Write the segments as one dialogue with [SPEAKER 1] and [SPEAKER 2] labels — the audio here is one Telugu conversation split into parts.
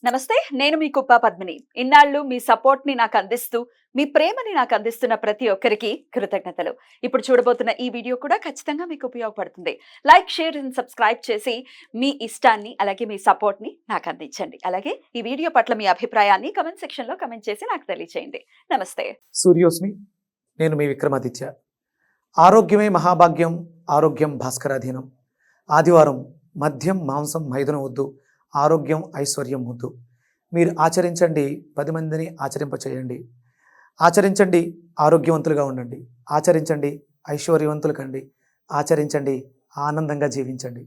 [SPEAKER 1] నమస్తే. నేను మీ కుప్ప పద్మిని. ఇన్నాళ్ళు మీ సపోర్ట్‌ని నాకందిస్తూ, మీ ప్రేమని నాకందిస్తున్న ప్రతి ఒక్కరికి కృతజ్ఞతలు. ఇప్పుడు చూడబోతున్న ఈ వీడియో కూడా ఖచ్చితంగా మీకు ఉపయోగపడుతుంది. లైక్, షేర్ అండ్ సబ్స్క్రైబ్ చేసి మీ ఇష్టాన్ని, అలాగే మీ సపోర్ట్‌ని నాకందించండి. అలాగే ఈ వీడియో పట్ల మీ అభిప్రాయాన్ని కామెంట్ సెక్షన్‌లో కామెంట్ చేసి నాకు తెలియజేయండి. నమస్తే.
[SPEAKER 2] సూర్యోస్మి. నేను మీ విక్రమాదిత్య. ఆరోగ్యమే మహాభాగ్యం, ఆరోగ్యం భాస్కరాధీనం. ఆదివారం మద్యం మాంసం మైదనం వద్దు, ఆరోగ్యం ఐశ్వర్యం వద్దు. మీరు ఆచరించండి, 10 మందిని ఆచరింపచేయండి. ఆచరించండి, ఆరోగ్యవంతులుగా ఉండండి. ఆచరించండి, ఐశ్వర్యవంతులు కండి. ఆచరించండి, ఆనందంగా జీవించండి.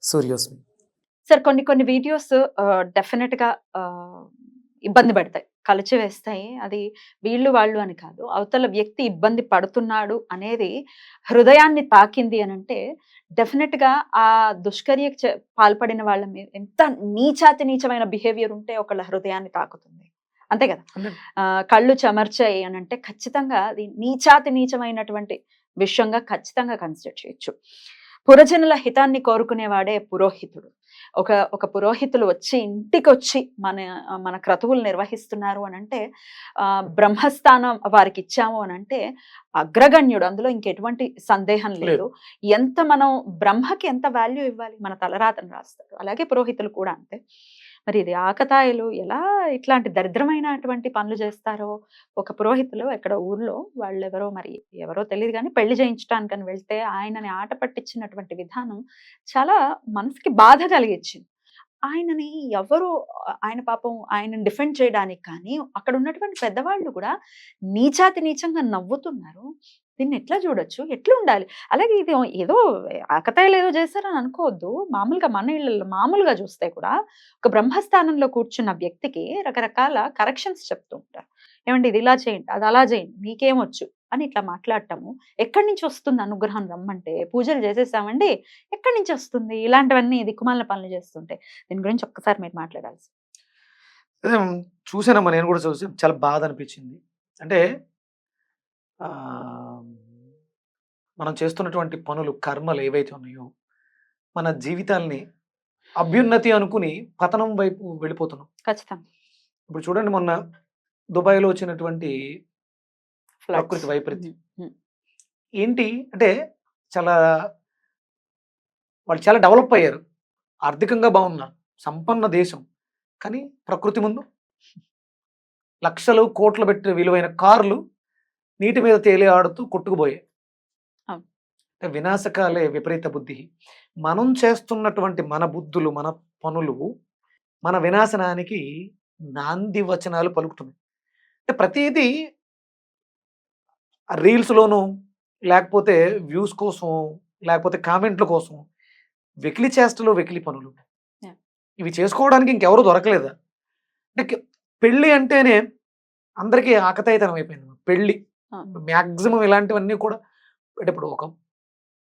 [SPEAKER 2] సూర్యోస్మి.
[SPEAKER 1] సార్ కొన్ని వీడియోస్ డెఫినిట్‌గా ఇబ్బంది పెడతాయి. కలిచివేస్తాయి. అది వీళ్ళు, వాళ్ళు అని కాదు. అవతల వ్యక్తి ఇబ్బంది పడుతున్నాడు అనేది హృదయాన్ని తాకింది అనంటే డెఫినిట్‌గా ఆ దుష్చర్యకు పాల్పడిన వాళ్ళ మీద ఎంత నీచాతి నీచమైన బిహేవియర్ ఉంటే ఒకళ్ళ హృదయాన్ని తాకుతుంది. అంతే కదా! కళ్ళు చెమర్చాయి అనంటే ఖచ్చితంగా అది నీచాతి నీచమైనటువంటి విషయంగా ఖచ్చితంగా కన్సిడర్ చేయొచ్చు. పురజనుల హితాన్ని కోరుకునేవాడే పురోహితుడు. ఒక పురోహితులు వచ్చి ఇంటికొచ్చి మన క్రతువులు నిర్వహిస్తున్నారు అనంటే బ్రహ్మస్థానం వారికిచ్చాము అనంటే అగ్రగణ్యుడు. అందులో ఇంకెటువంటి సందేహం లేదు. ఎంత మనం బ్రహ్మకి ఎంత వాల్యూ ఇవ్వాలి? మన తలరాతను రాస్తాడు. అలాగే పురోహితులు కూడా అంతే. మరి ఇది ఆకతాయిలు ఎలా ఇట్లాంటి దరిద్రమైనటువంటి పనులు చేస్తారో, ఒక పురోహితులు ఎక్కడ ఊర్లో వాళ్ళెవరో మరి ఎవరో తెలీదు గానీ పెళ్లి చేయించటానికని వెళ్తే ఆయనని ఆట పట్టించినటువంటి విధానం చాలా మనసుకి బాధ కలిగించింది. ఆయనని ఎవరు ఆయన పాపం ఆయనని డిఫెండ్ చేయడానికి కానీ, అక్కడ ఉన్నటువంటి పెద్దవాళ్ళు కూడా నీచాతి నీచంగా నవ్వుతున్నారు. దీన్ని ఎట్లా చూడొచ్చు? ఎట్లుండాలి? అలాగే ఇది ఏదో ఆకతాయిలు ఏదో చేశారని అనుకోవద్దు. మామూలుగా మన ఇళ్ళల్లో మామూలుగా చూస్తే కూడా ఒక బ్రహ్మస్థానంలో కూర్చున్న వ్యక్తికి రకరకాల కరెక్షన్స్ చెప్తూ ఉంటారు. ఏమండి ఇది ఇలా చేయండి, అది అలా చేయండి, మీకేమొచ్చు అని ఇట్లా మాట్లాడటము. ఎక్కడి నుంచి వస్తుంది అనుగ్రహం రమ్మంటే? పూజలు చేసేసామండి, ఎక్కడి నుంచి వస్తుంది? ఇలాంటివన్నీ దిక్కుమాలిన పనులు చేస్తుంటే. దీని గురించి ఒక్కసారి మీరు మాట్లాడాలి సార్.
[SPEAKER 2] అదే చూసానమ్మా, నేను కూడా చూసాను. చాలా బాధ అనిపించింది. అంటే మనం చేస్తున్నటువంటి పనులు, కర్మలు ఏవైతే ఉన్నాయో, మన జీవితాల్ని అభ్యున్నతి అనుకుని పతనం వైపు వెళ్ళిపోతున్నాం.
[SPEAKER 1] ఖచ్చితంగా.
[SPEAKER 2] ఇప్పుడు చూడండి, మొన్న దుబాయ్‌లో వచ్చినటువంటి
[SPEAKER 1] ఫ్లడ్స్.
[SPEAKER 2] ప్రకృతి వైపరీత్యం
[SPEAKER 1] హ్మ్.
[SPEAKER 2] ఏంటి అంటే, చాలా వాళ్ళు చాలా డెవలప్ అయ్యారు. ఆర్థికంగా బాగున్నారు. సంపన్న దేశం. కానీ ప్రకృతి ముందు లక్షలు, కోట్లు పెట్టి విలువైన కార్లు నీటి మీద తేలి ఆడుతూ కొట్టుకుపోయాయి.
[SPEAKER 1] అవును.
[SPEAKER 2] అంటే వినాశకాలే విపరీత బుద్ధి. మనం చేస్తున్నటువంటి మన బుద్ధులు, మన పనులు మన వినాశనానికి నాంది వచనాలు పలుకుతున్నాయి. అంటే ప్రతీదీ రీల్స్‌లోనూ, లేకపోతే వ్యూస్ కోసం, లేకపోతే కామెంట్‌ల కోసం వెకిలి చేష్టలు, వెకిలి పనులు.
[SPEAKER 1] యాహ్!
[SPEAKER 2] ఇవి చేసుకోవడానికి ఇంకెవరు దొరకలేదా? అంటే పెళ్లి అంటేనే అందరికీ ఆకతాయితనం అయిపోయింది. పెళ్లి
[SPEAKER 1] అవును.
[SPEAKER 2] మాక్సిమం ఇలాంటివన్నీ కూడా అంటే ఇప్పుడు ఒక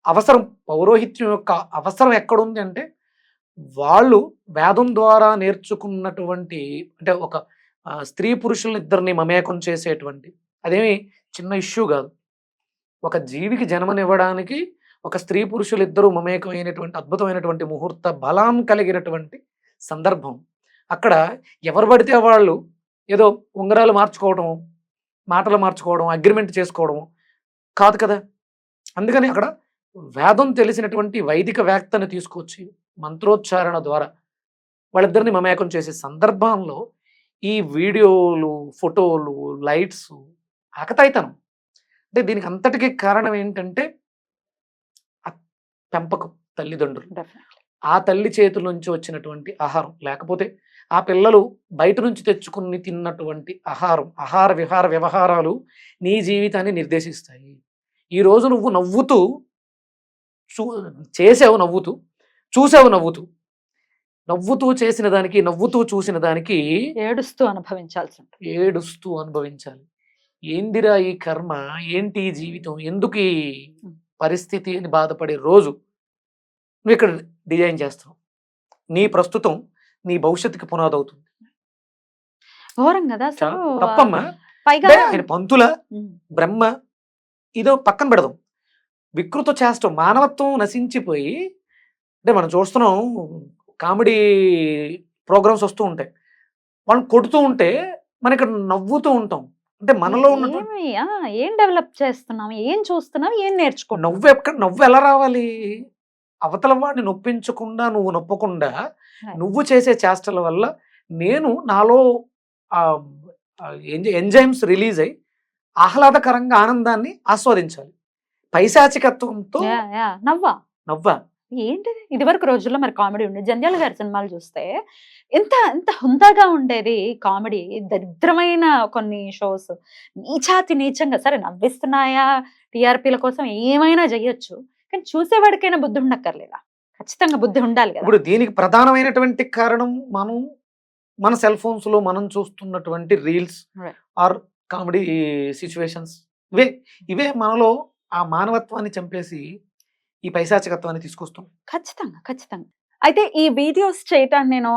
[SPEAKER 2] అవసరం, పౌరోహిత్యం యొక్క అవసరం ఎక్కడుంది అంటే, వాళ్ళు వేదం ద్వారా నేర్చుకున్నటువంటి అంటే ఒక స్త్రీ పురుషులనిద్దరిని మమేకం చేసేటువంటి అదేమి చిన్న ఇష్యూ గాదు. ఒక జీవికి జన్మనివ్వడానికి ఒక స్త్రీ పురుషులిద్దరూ మమేకమైనటువంటి అద్భుతమైనటువంటి ముహూర్త బలం కలిగినటువంటి సందర్భం. అక్కడ ఎవరు పడితే వాళ్ళు ఏదో ఉంగరాలు మార్చుకోవడం, మాటలు మార్చుకోవడం, అగ్రిమెంట్ చేసుకోవడం కాదు కదా! అందుకని అక్కడ వేదం తెలిసినటువంటి వైదిక వేత్తని తీసుకొచ్చి మంత్రోచ్చారణ ద్వారా వాళ్ళిద్దరిని మమేకం చేసే సందర్భంలో ఈ వీడియోలు, ఫోటోలు, లైట్స్ ఆకతాయితనం. అంటే దీనికి అంతటికి కారణం ఏంటంటే ఆ పెంపకం, తల్లిదండ్రులు.
[SPEAKER 1] డెఫినెట్‌లీ.
[SPEAKER 2] ఆ తల్లి చేతుల నుంచి వచ్చినటువంటి ఆహారం. లేకపోతే ఆ పిల్లలు బయట నుంచి తెచ్చుకుని తిన్నటువంటి ఆహారం, ఆహార విహార వ్యవహారాలు నీ జీవితాన్ని నిర్దేశిస్తాయి. ఈరోజు నువ్వు నవ్వుతూ చూ చేసావు నవ్వుతూ, చూసావు నవ్వుతూ. నవ్వుతూ చేసిన దానికి, నవ్వుతూ చూసిన దానికి
[SPEAKER 1] ఏడుస్తూ అనుభవించాల్సి ఉంటుంది.
[SPEAKER 2] ఏడుస్తూ అనుభవించాలి. ఏందిరా ఈ కర్మ? ఏంటి ఈ జీవితం? ఎందుకు ఈ పరిస్థితి అని బాధపడే రోజు నువ్విక్కడ డిజైన్ చేస్తున్నావు. నీ ప్రస్తుతం నీ భవిష్యత్తుకి పునాదవుతుంది.
[SPEAKER 1] ఘోరం గదా!
[SPEAKER 2] చాలా
[SPEAKER 1] అసలు
[SPEAKER 2] తప్పమ్మా.
[SPEAKER 1] పైగా
[SPEAKER 2] అంటే ఆయన పంతుల,
[SPEAKER 1] హ్మ్.
[SPEAKER 2] బ్రహ్మ ఇదో పక్కన పెడదాం. వికృత చేష్టం, మానవత్వం నశించిపోయి అంటే మనం చూస్తున్నాం కామెడీ ప్రోగ్రామ్స్ వస్తూ ఉంటాయి. వాళ్ళని కొడుతూ ఉంటే మనం ఇక్కడ నవ్వుతూ ఉంటాం. అంటే మనలో ఉన్నటువంటి
[SPEAKER 1] ఏమి ఏం డెవలప్ చేస్తున్నాం, ఏం చూస్తున్నాం, ఏం నేర్చుకుంటున్నాం?
[SPEAKER 2] నవ్వు ఎలా రావాలి? అవతల వాడిని నొప్పించకుండా, నువ్వు నొప్పకుండా,
[SPEAKER 1] Right.
[SPEAKER 2] నువ్వు చేసే చేష్టల వల్ల నేను నాలో ఎంజైమ్స్ రిలీజ్ అయ్యి ఆహ్లాదకరంగా ఆనందాన్ని ఆస్వాదించాలి. పైశాచికత్వంతో
[SPEAKER 1] నవ్వా
[SPEAKER 2] నవ్వా
[SPEAKER 1] ఏంటిది? ఇదివరకు రోజుల్లో మరి కామెడీ ఉండేది. జంధ్యాల గారి సినిమాలు చూస్తే ఎంత ఎంత హుందాగా ఉండేది కామెడీ. దరిద్రమైన కొన్ని షోస్ నీచాతి నీచంగా, సరే నవ్విస్తున్నాయా టీఆర్పీల కోసం ఏమైనా చెయ్యొచ్చు, కానీ చూసేవాడికైనా బుద్ధి ఉండక్కర్లేదా? ఖచ్చితంగా బుద్ధి ఉండాలి కదా.
[SPEAKER 2] ఇప్పుడు దీనికి ప్రధానమైనటువంటి కారణం మన సెల్ ఫోన్స్ లో మనం చూస్తున్నటువంటి reels
[SPEAKER 1] Right.
[SPEAKER 2] Or comedy situations ఇవే మనలో ఆ మానవత్వాన్ని చంపేసి ఈ పైశాచికత్వాన్ని తీసుకొస్తాం.
[SPEAKER 1] ఖచ్చితంగా ఖచ్చితంగా. అయితే ఈ వీడియోస్ చేయటాన్ని నేను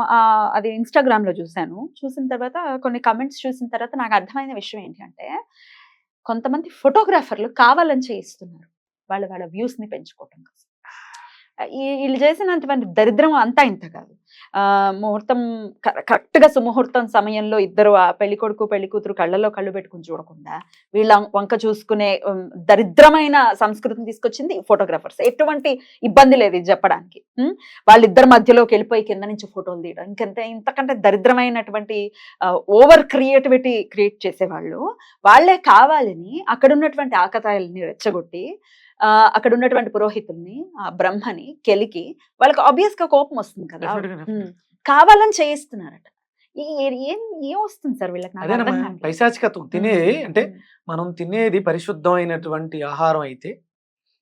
[SPEAKER 1] అది ఇన్స్టాగ్రామ్ లో చూశాను. చూసిన తర్వాత కొన్ని కమెంట్స్ చూసిన తర్వాత నాకు అర్థమైన విషయం ఏంటి అంటే, కొంతమంది ఫోటోగ్రాఫర్లు కావాలని చేయిస్తున్నారు వాళ్ళ వాళ్ళ వ్యూస్ ని పెంచుకోవటం కోసం. వీళ్ళు చేసినటువంటి దరిద్రం అంతా ఇంత కాదు. ముహూర్తం కరెక్ట్ గా సుముహూర్తం సమయంలో ఇద్దరు ఆ పెళ్లి కొడుకు పెళ్లి కూతురు కళ్ళలో కళ్ళు పెట్టుకుని చూడకుండా వీళ్ళ వంక చూసుకునే దరిద్రమైన సంస్కృతిని తీసుకొచ్చింది ఫోటోగ్రాఫర్స్. ఎటువంటి ఇబ్బంది లేదు ఇది చెప్పడానికి. వాళ్ళిద్దరి మధ్యలోకి వెళ్ళిపోయి కింద నుంచి ఫోటోలు తీయడం, ఇంతకంటే దరిద్రమైనటువంటి ఓవర్ క్రియేటివిటీ క్రియేట్ చేసేవాళ్ళు వాళ్ళే కావాలని అక్కడ ఉన్నటువంటి ఆకతాయిల్ని రెచ్చగొట్టి అక్కడ ఉన్నటువంటి పురోహితుల్ని, ఆ బ్రహ్మని కెలికి వాళ్ళకి ఆబ్వియస్ గా కోపం వస్తుంది కదా, కావాలని చేయిస్తున్నారట. ఏం ఏం వస్తుంది సార్ వీళ్ళకి? నాకు అర్థం
[SPEAKER 2] అదేనమ్మా
[SPEAKER 1] కావట్లేదు.
[SPEAKER 2] పైశాచికత్వం. తినేది అంటే మనం తినేది పరిశుద్ధమైనటువంటి ఆహారం అయితే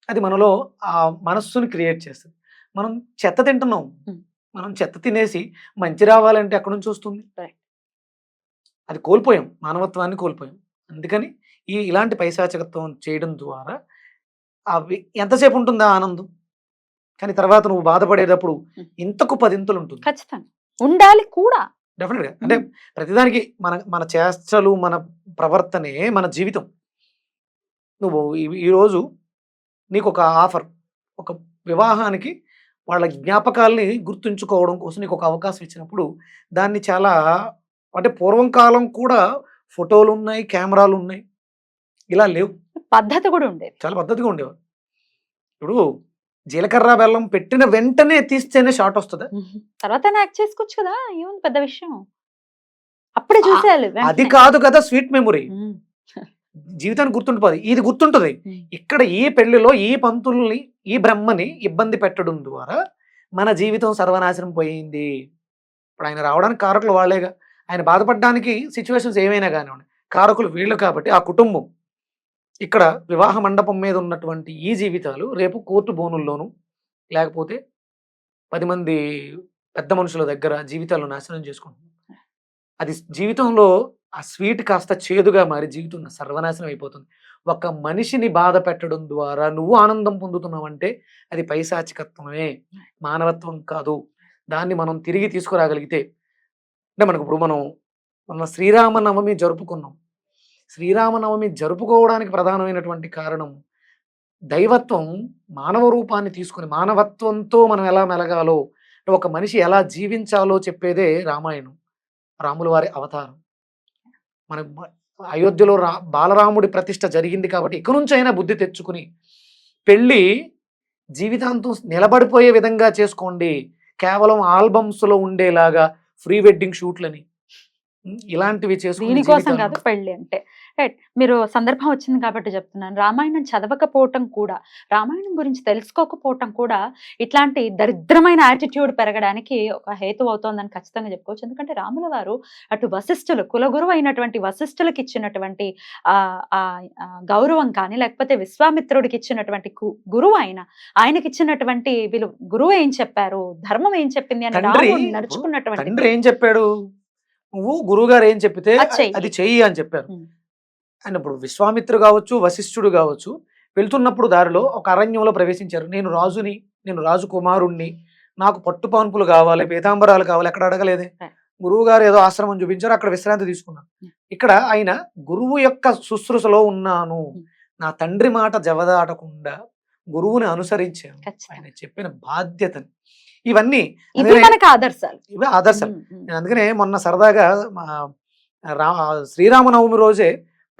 [SPEAKER 2] అది మనలో ఆ మనస్సుని క్రియేట్ చేస్తుంది. మనం చెత్త తింటున్నాం. మనం చెత్త తినేసి మంచి రావాలంటే ఎక్కడి నుంచి వస్తుంది?
[SPEAKER 1] Right.
[SPEAKER 2] అది కోల్పోయాం, మానవత్వాన్ని కోల్పోయాం. అందుకని ఇలాంటి పైశాచికత్వం చేయడం ద్వారా అవి ఎంతసేపు ఉంటుందా ఆనందం, కానీ తర్వాత నువ్వు బాధపడేటప్పుడు ఇంతకు పదింతలు ఉంటుంది.
[SPEAKER 1] ఖచ్చితంగా ఉండాలి కూడా.
[SPEAKER 2] డెఫినెట్గా. అంటే ప్రతిదానికి మన చేష్టలు, మన ప్రవర్తనే మన జీవితం. నువ్వు ఈరోజు నీకు ఒక ఆఫర్, ఒక వివాహానికి వాళ్ళ జ్ఞాపకాల్ని గుర్తుంచుకోవడం కోసం నీకు ఒక అవకాశం ఇచ్చినప్పుడు దాన్ని చాలా, అంటే పూర్వం కాలం కూడా ఫోటోలు ఉన్నాయి, కెమెరాలు ఉన్నాయి, ఇలా లేవు.
[SPEAKER 1] పద్ధతి కూడా ఉండేది.
[SPEAKER 2] చాలా పద్ధతిగా ఉండేవారు. ఇప్పుడు జీలకర్ర బెల్లం పెట్టిన వెంటనే తీస్తేనే షాట్ వస్తుందా?
[SPEAKER 1] తర్వాత యాక్ట్ చేసుకోవచ్చు కదా, ఏముంది పెద్ద విషయం, అప్పుడే చూసేయాలి.
[SPEAKER 2] అది కాదు కదా స్వీట్ మెమొరీ. జీవితానికి గుర్తుండిపోదు. ఇది గుర్తుంటది. ఇక్కడ ఈ పెళ్లిలో ఈ పంతుల్ని, ఈ బ్రహ్మని ఇబ్బంది పెట్టడం ద్వారా మన జీవితం సర్వనాశనం పోయింది. ఇప్పుడు ఆయన రావడానికి కారకులు వాళ్ళేగా. ఆయన బాధపడడానికి సిచ్యువేషన్స్ ఏమైనా కానివ్వండి, కారకులు వీళ్ళు కాబట్టి ఆ కుటుంబం. ఇక్కడ వివాహ మండపం మీద ఉన్నటువంటి ఈ జీవితాలు రేపు కోర్టు బోనుల్లోనూ లేకపోతే 10 మంది పెద్ద మనుషుల దగ్గర జీవితాలు నాశనం చేసుకుంటున్నాం. అది జీవితంలో ఆ స్వీట్ కాస్త చేదుగా మారి జీవితం సర్వనాశనం అయిపోతుంది. ఒక మనిషిని బాధ పెట్టడం ద్వారా నువ్వు ఆనందం పొందుతున్నావంటే అది పైశాచికత్వమే, మానవత్వం కాదు. దాన్ని మనం తిరిగి తీసుకురాగలిగితే, అంటే మనకు ఇప్పుడు మన శ్రీరామనవమి జరుపుకున్నాం. శ్రీరామనవమి జరుపుకోవడానికి ప్రధానమైనటువంటి కారణం దైవత్వం మానవ రూపాన్ని తీసుకుని మానవత్వంతో మనం ఎలా మెలగాలో, ఒక మనిషి ఎలా జీవించాలో చెప్పేదే రామాయణం, రాముల వారి అవతారం. మన అయోధ్యలో బాలరాముడి ప్రతిష్ఠ జరిగింది కాబట్టి ఇక నుంచైనా బుద్ధి తెచ్చుకుని పెళ్ళి జీవితాంతం నిలబడిపోయే విధంగా చేసుకోండి. కేవలం ఆల్బమ్స్లో ఉండేలాగా ఫ్రీ వెడ్డింగ్ షూట్లని ఇలాంటివి చేసుకుని
[SPEAKER 1] దీనికోసం కాదు పెళ్లి అంటే. రైట్. మీరు సందర్భం వచ్చింది కాబట్టి చెప్తున్నాను. రామాయణం చదవకపోవటం కూడా, రామాయణం గురించి తెలుసుకోకపోవటం కూడా ఇట్లాంటి దరిద్రమైన యాటిట్యూడ్ పెరగడానికి ఒక హేతు అవుతోందని ఖచ్చితంగా చెప్పుకోవచ్చు. ఎందుకంటే రాముల వారు అటు వశిష్ఠులు, కులగురువు అయినటువంటి వశిష్ఠులకి ఇచ్చినటువంటి గౌరవం కానీ, లేకపోతే విశ్వామిత్రుడికి ఇచ్చినటువంటి గురువు ఆయనకి ఇచ్చినటువంటి వీళ్ళు గురువు ఏం చెప్పారు, ధర్మం ఏం చెప్పింది అని రాముడు నడుచుకున్నటువంటి
[SPEAKER 2] తండ్రి ఏం చెప్పాడు, నువ్వు గురువుగారు ఏం చెప్పితే అది చెయ్యి అని చెప్పారు. అండ్ ఇప్పుడు విశ్వామిత్రుడు కావచ్చు, వశిష్ఠుడు కావచ్చు, వెళ్తున్నప్పుడు దారిలో ఒక అరణ్యంలో ప్రవేశించారు. నేను రాజుని, నేను రాజు కుమారుణ్ణి, నాకు పట్టు పాన్పులు కావాలి, పీతాంబరాలు కావాలి, ఎక్కడ అడగలేదే. గురువు గారు ఏదో ఆశ్రమం చూపించారు, అక్కడ విశ్రాంతి తీసుకున్నాను. ఇక్కడ ఆయన గురువు యొక్క శుశ్రూషలో ఉన్నాను, నా తండ్రి మాట జవదాటకుండా గురువుని అనుసరించాను, ఆయన చెప్పిన బాధ్యతని. ఇవన్నీ
[SPEAKER 1] ఇవి
[SPEAKER 2] అందుకనే
[SPEAKER 1] మనకు ఆదర్శాలు.
[SPEAKER 2] ఇవి ఆదర్శాలు.
[SPEAKER 1] ఉమ్.
[SPEAKER 2] నేను అందుకనే మొన్న సరదాగా మా రా శ్రీరామనవమి రోజే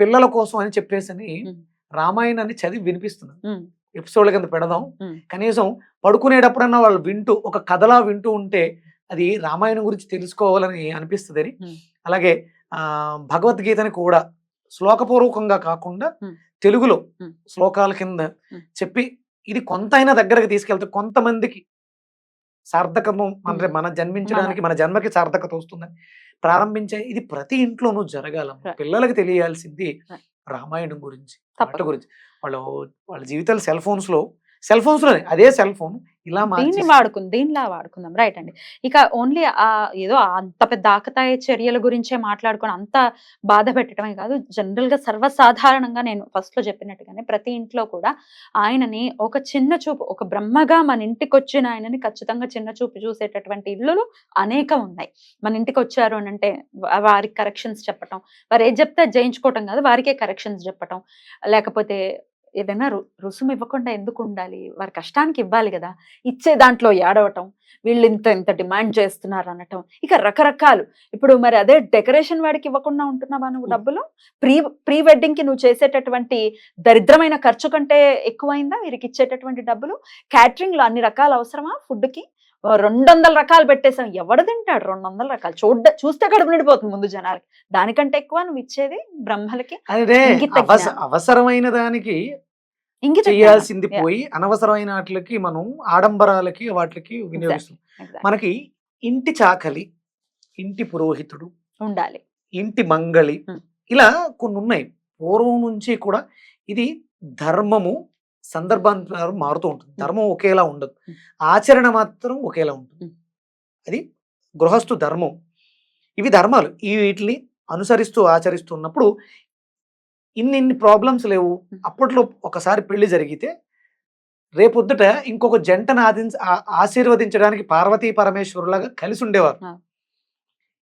[SPEAKER 2] పిల్లల కోసం అని చెప్పేసని
[SPEAKER 1] ఉమ్.
[SPEAKER 2] రామాయణాన్ని చదివి వినిపిస్తున్నాను.
[SPEAKER 1] ఉమ్.
[SPEAKER 2] ఎపిసోడ్ల కింద పెడదాం,
[SPEAKER 1] ఉమ్.
[SPEAKER 2] కనీసం పడుకునేటప్పుడన్నా వాళ్ళు వింటూ ఒక కథలా వింటూ ఉంటే అది రామాయణం గురించి తెలుసుకోవాలని అనిపిస్తుందని.
[SPEAKER 1] ఉమ్.
[SPEAKER 2] అలాగే భగవద్గీతని కూడా శ్లోకపూర్వకంగా కాకుండా
[SPEAKER 1] ఉమ్.
[SPEAKER 2] తెలుగులో
[SPEAKER 1] ఉమ్.
[SPEAKER 2] శ్లోకాల కింద
[SPEAKER 1] ఉమ్.
[SPEAKER 2] చెప్పి ఇది కొంతైనా దగ్గరకు తీసుకెళ్తే కొంతమందికి సార్థకము, అంటే
[SPEAKER 1] ఉమ్.
[SPEAKER 2] మన జన్మించడానికి మన జన్మకి సార్థకత వస్తుందని ప్రారంభించే ఇది ప్రతి ఇంట్లోనూ జరగాలమ్మ.
[SPEAKER 1] Right.
[SPEAKER 2] పిల్లలకి తెలియాల్సింది
[SPEAKER 1] Right.
[SPEAKER 2] రామాయణం గురించి, ఆట
[SPEAKER 1] తప్పకుండా.
[SPEAKER 2] గురించి. వాళ్ళు వాళ్ళ జీవితాలు సెల్ ఫోన్స్లోనే అదే సెల్ ఫోన్ ఇలా
[SPEAKER 1] దీన్ని
[SPEAKER 2] మార్చేసి
[SPEAKER 1] దీనిలా వాడుకుందాం. రైట్ అండి. ఇక ఓన్లీ ఏదో అంత పెద్ద ఆకతాయి చర్యల గురించే మాట్లాడుకొని అంత బాధ పెట్టడమే కాదు. జనరల్‌గా సర్వసాధారణంగా నేను ఫస్ట్‌లో చెప్పినట్టుగానే ప్రతి ఇంట్లో కూడా ఆయనని ఒక చిన్న చూపు, ఒక బ్రహ్మగా మన ఇంటికొచ్చిన ఆయనని ఖచ్చితంగా చిన్న చూపు చూసేటటువంటి ఇల్లులు అనేకం ఉన్నాయి. మన ఇంటికొచ్చారు అనంటే వారికి కరెక్షన్స్ చెప్పటం, వారు ఏది చెప్తే అది జేయించుకోవటం కాదు, వారికే కరెక్షన్స్ చెప్పటం. లేకపోతే ఏదైనా రుసుము ఇవ్వకుండా ఎందుకు ఉండాలి? వారి కష్టానికి ఇవ్వాలి గదా! ఇచ్చే దాంట్లో ఏడవటం, వీళ్ళు ఇంత డిమాండ్ చేస్తున్నారు అనటం. ఇక రకరకాలు. ఇప్పుడు మరి అదే డెకరేషన్ వాడికి ఇవ్వకుండా ఉంటున్నావా నువ్వు డబ్బులు? ప్రీ ప్రీ వెడ్డింగ్‌కి నువ్వు చేసేటటువంటి దరిద్రమైన ఖర్చు కంటే ఎక్కువైందా వీరికిచ్చేటటువంటి డబ్బులు? క్యాటరింగ్‌లో అన్ని రకాలు అవసరమా ఫుడ్‌కి? 200 రకాలు పెట్టేసాం. ఎవడు తింటాడు 200 రకాలు? చూస్తే కడుపు నిండిపోతుంది ముందు జనాలకి. దానికంటే ఎక్కువ నువ్వు ఇచ్చేది బ్రహ్మలకి?
[SPEAKER 2] అదే
[SPEAKER 1] ఇంగిత జ్ఞానం.
[SPEAKER 2] అవసరమైన దానికి
[SPEAKER 1] ఇంగిత జ్ఞానం.
[SPEAKER 2] చేయాల్సింది
[SPEAKER 1] యాహ్!
[SPEAKER 2] పోయి అనవసరమైన వాటికి మనం ఆడంబరాలకి వాటికి వినియోగిస్తాం.
[SPEAKER 1] ఎగ్జాక్ట్‌లీ.
[SPEAKER 2] మనకి ఇంటి చాకలి, ఇంటి పురోహితుడు,
[SPEAKER 1] ఉండాలి.
[SPEAKER 2] ఇంటి మంగళి,
[SPEAKER 1] హ్మ్.
[SPEAKER 2] ఇలా కొన్ని ఉన్నాయి. పూర్వం నుంచి కూడా ఇది ధర్మము సందర్భానుసారం మారుతూ ఉంటుంది. ధర్మం ఒకేలా ఉండదు.
[SPEAKER 1] హ్మ్.
[SPEAKER 2] ఆచరణ మాత్రం ఒకేలా ఉంటుంది.
[SPEAKER 1] హ్మ్.
[SPEAKER 2] అది గృహస్థు ధర్మం. ఇవి ధర్మాలు. వీటిని అనుసరిస్తూ ఆచరిస్తున్నప్పుడు ఇన్ని ప్రాబ్లమ్స్ లేవు.
[SPEAKER 1] హ్మ్.
[SPEAKER 2] అప్పట్లో ఒకసారి పెళ్లి జరిగితే రేపొద్దుట ఇంకొక జంటను ఆశీర్వదించడానికి పార్వతీ పరమేశ్వరులాగా కలిసి ఉండేవారు.
[SPEAKER 1] ఆ!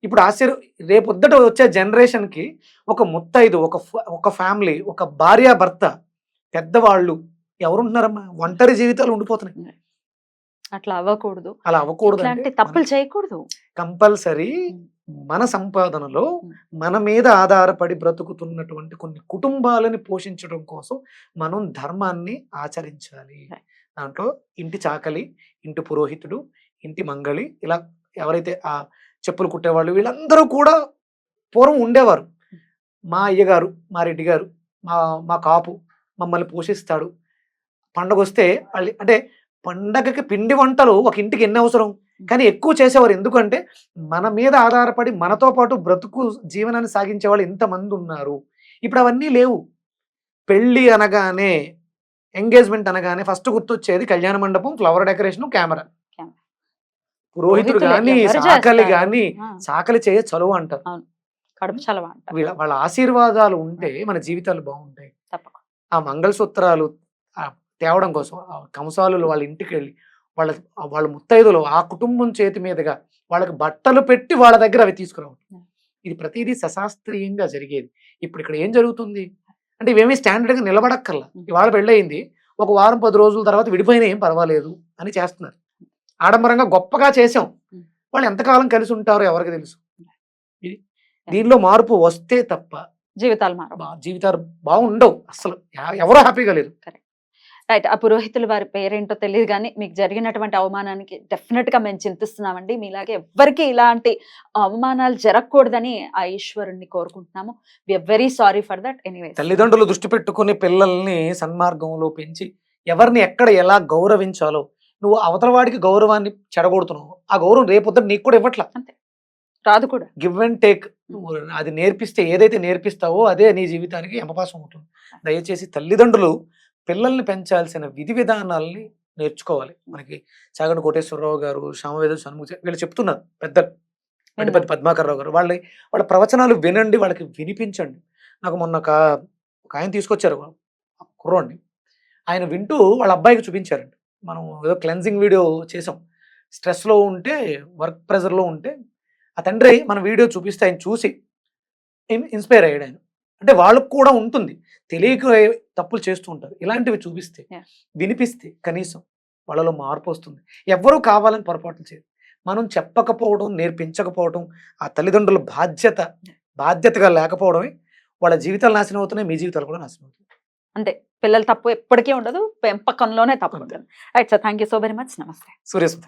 [SPEAKER 2] ఇప్పుడు రేపొద్దుట వచ్చే జనరేషన్‌కి ఒక ముత్తైదు, ఒక ఫ్యామిలీ, ఒక భార్యాభర్త, పెద్దవాళ్ళు ఎవరుంటున్నారమ్మా? ఒంటరి జీవితాలు ఉండిపోతున్నాయి.
[SPEAKER 1] అట్లా అవ్వకూడదు.
[SPEAKER 2] అలా అవ్వకూడదంటే
[SPEAKER 1] ఇట్లాంటి తప్పులు చేయకూడదు.
[SPEAKER 2] కంపల్సరీ
[SPEAKER 1] హ్మ్.
[SPEAKER 2] మన సంపాదనలో
[SPEAKER 1] హ్మ్.
[SPEAKER 2] మన మీద ఆధారపడి బ్రతుకుతున్నటువంటి కొన్ని కుటుంబాలని పోషించడం కోసం మనం ధర్మాన్ని ఆచరించాలి.
[SPEAKER 1] రైట్.
[SPEAKER 2] దాంట్లో ఇంటి చాకలి, ఇంటి పురోహితుడు, ఇంటి మంగళి, ఇలా ఎవరైతే చెప్పులు కుట్టేవాళ్ళు వీళ్ళందరూ కూడా పూర్వం ఉండేవారు. మా అయ్యగారు, మా రెడ్డి గారు, మా మా కాపు మమ్మల్ని పోషిస్తాడు. పండగొస్తే అంటే పండగకి పిండి వంటలు ఒక ఇంటికి ఎన్ని అవసరం? కానీ ఎక్కువ చేసేవారు. ఎందుకంటే మన మీద ఆధారపడి మనతో పాటు బ్రతుకు జీవనాన్ని సాగించే వాళ్ళు ఇంతమంది ఉన్నారు. ఇప్పుడు అవన్నీ లేవు. పెళ్లి అనగానే, ఎంగేజ్మెంట్ అనగానే ఫస్ట్ గుర్తొచ్చేది కళ్యాణ మండపం, ఫ్లవర్ డెకరేషన్, కెమెరా.
[SPEAKER 1] కెమెరా.
[SPEAKER 2] పురోహితుడు
[SPEAKER 1] పురోహితులే
[SPEAKER 2] గాని,
[SPEAKER 1] ఎవరు
[SPEAKER 2] సాకలి
[SPEAKER 1] చేస్తారు?
[SPEAKER 2] గాని,
[SPEAKER 1] ఆ!
[SPEAKER 2] సాకలి చేయ చలువ అంటారు.
[SPEAKER 1] అవును. కడుపు చలవ అంటారు.
[SPEAKER 2] వాళ్ళ ఆశీర్వాదాలు ఉంటే మన జీవితాలు బాగుంటాయి.
[SPEAKER 1] తప్పకుండా.
[SPEAKER 2] ఆ మంగళసూత్రాలు తేవడం కోసం కంసాలులు వాళ్ళ ఇంటికెళ్ళి వాళ్ళ వాళ్ళ ముత్తైదులు ఆ కుటుంబం చేతి మీదుగా వాళ్ళకి బట్టలు పెట్టి వాళ్ళ దగ్గర అవి తీసుకురావడం. ఇది ప్రతిదీ సశాస్త్రీయంగా జరిగేది. ఇప్పుడు ఇక్కడ ఏం జరుగుతుంది అంటే ఇవేమీ స్టాండర్డ్‌గా నిలబడక్కర్లా. ఇవాళ పెళ్ళయింది. ఒక వారం 10 రోజుల తర్వాత విడిపోయినా ఏం పర్వాలేదు అని చేస్తున్నారు. ఆడంబరంగా గొప్పగా చేసాం. వాళ్ళు ఎంతకాలం కలిసి ఉంటారో ఎవరికి తెలుసు. దీనిలో మార్పు వస్తే తప్ప
[SPEAKER 1] జీవితాలు మారవు.
[SPEAKER 2] జీవితాలు బాగుండవు అసలు. ఎవరో హ్యాపీగా లేరు.
[SPEAKER 1] రైట్. ఆ పురోహితులు వారి పేరేంటో తెలీదు గానీ, మీకు జరిగినటువంటి అవమానానికి డెఫినిట్‌గా మేము చింతిస్తున్నామండి. మీలాగే ఎవ్వరికీ ఇలాంటి అవమానాలు జరగకూడదని ఆ ఈశ్వరుడిని కోరుకుంటున్నాము. We are very sorry for that. Anyways.
[SPEAKER 2] తల్లిదండ్రులు దృష్టి పెట్టుకుని పిల్లల్ని సన్మార్గంలో పెంచి ఎవరిని ఎక్కడ ఎలా గౌరవించాలో, నువ్వు అవతల వాడికి గౌరవాన్ని చెడగొడుతున్నావు. ఆ గౌరవం రేపొద్దున నీకు కూడా ఇవ్వట్లా.
[SPEAKER 1] అంతే. రాదు కూడా.
[SPEAKER 2] Give and take. నువ్వు అది నేర్పిస్తే ఏదైతే నేర్పిస్తావో అదే నీ జీవితానికి యమపాసం అవుతుంది. దయచేసి తల్లిదండ్రులు పిల్లల్ని పెంచాల్సిన విధి విధానాల్ని నేర్చుకోవాలి. మనకి చాగంటి కోటేశ్వరరావు గారు, శ్యామవేద షణ్ముఖ వీళ్ళు చెప్తున్నారు పెద్దలు. మడిపతి పద్మాకర్రావు గారు వాళ్ళ ప్రవచనాలు వినండి, వాళ్ళకి వినిపించండి. నాకు మొన్న ఒక ఆయన తీసుకొచ్చారు కుర్రోడిని. ఆయన వింటూ వాళ్ళ అబ్బాయికి చూపించారండి. మనం ఏదో క్లెన్జింగ్ వీడియో చేసాం. స్ట్రెస్‌లో ఉంటే, వర్క్ ప్రెషర్‌లో ఉంటే ఆ తండ్రి మన వీడియో చూపిస్తే ఆయన చూసి ఇన్స్పైర్ అయ్యాడు ఆయన. అంటే వాళ్ళకు కూడా ఉంటుంది. తెలియక తప్పులు చేస్తూ ఉంటారు. ఇలాంటివి చూపిస్తే, వినిపిస్తే కనీసం వాళ్ళలో మార్పు వస్తుంది. ఎవ్వరూ కావాలని పొరపాట్లు చేయరు. మనం చెప్పకపోవడం, నేర్పించకపోవడం, ఆ తల్లిదండ్రుల బాధ్యతగా లేకపోవడమే వాళ్ళ జీవితాలు నాశనం అవుతున్నాయి. మీ జీవితాలు కూడా నాశనం అవుతున్నాయి.
[SPEAKER 1] అంతే. పిల్లల తప్పు ఎప్పటికీ ఉండదు. పెంపకంలోనే తప్పు
[SPEAKER 2] అంతే.
[SPEAKER 1] ఉంటుంది. Right sir. Thank you so very much. నమస్తే.
[SPEAKER 2] సూర్యస్మిత.